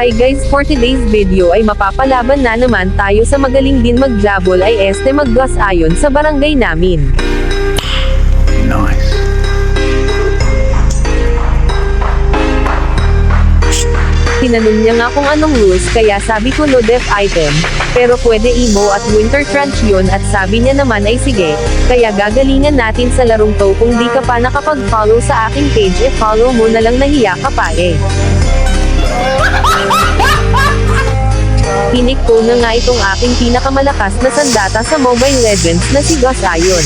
Okay guys, for today's video ay mapapalaban na naman tayo sa magaling din magjabol ay mag-gas ayon sa barangay namin. Nice. Tinanong niya nga kung anong rules kaya sabi ko no def item, pero pwede emo at winter crunch yun at sabi niya naman ay sige, kaya gagalingan natin sa larong to kung di ka pa nakapag-follow sa aking page follow mo na lang nahiya ka pa Pinik ko na nga itong aking pinakamalakas na sandata sa Mobile Legends na si Gus Ion.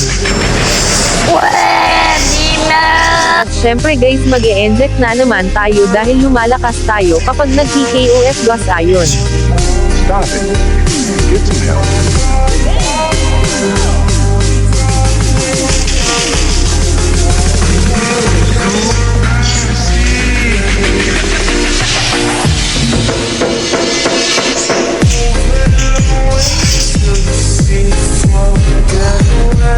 At syempre guys mag-e-inject na naman tayo dahil lumalakas tayo kapag nag-KOF Gus Ion. Stop it. Get some help.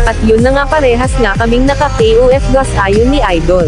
At yun na nga parehas nga kaming naka-KOF Gus Ion ni Idol.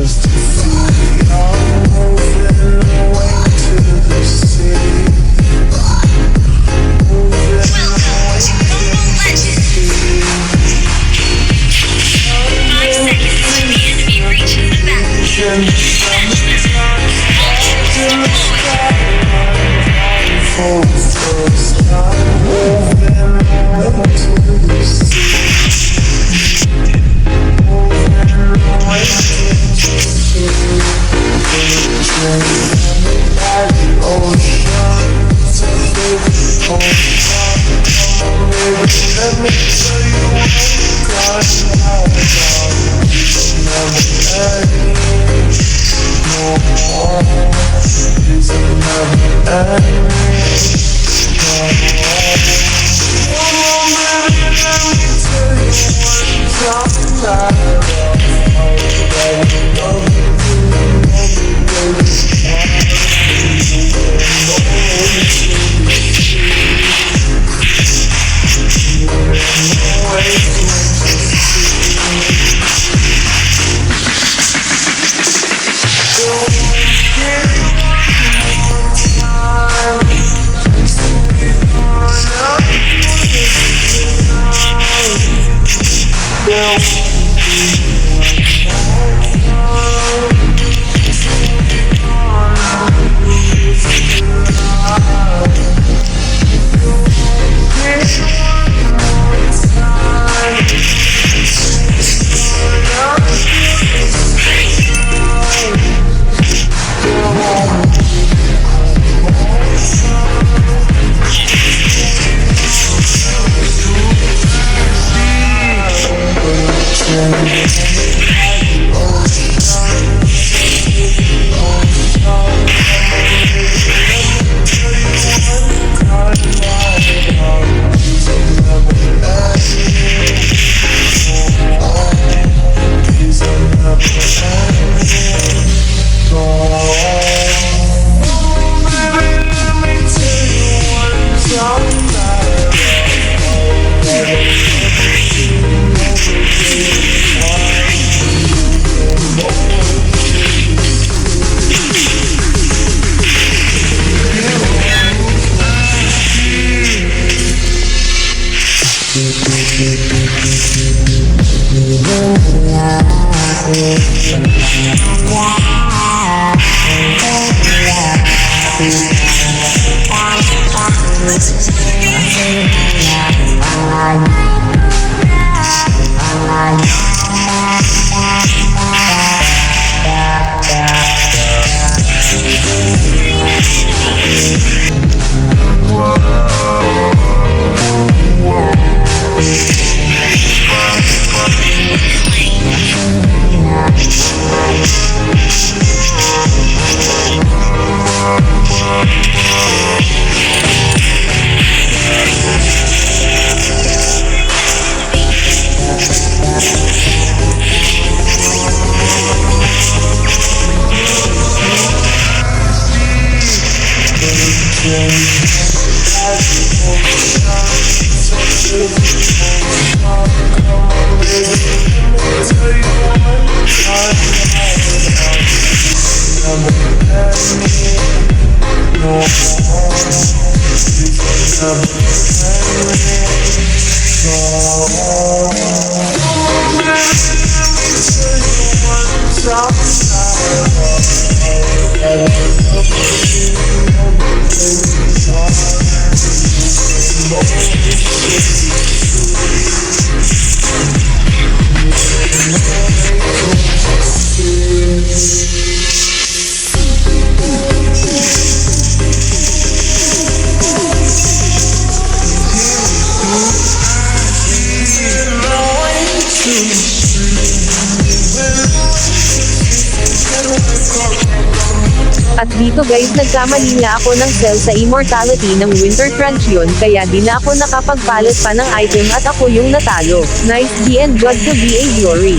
At dito guys nagkamali nga ako ng cell sa immortality ng Winter Crunch yun kaya di na ako nakapagpalit pa ng item at ako yung natalo. Nice D and God to be a glory.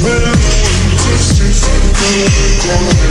Well,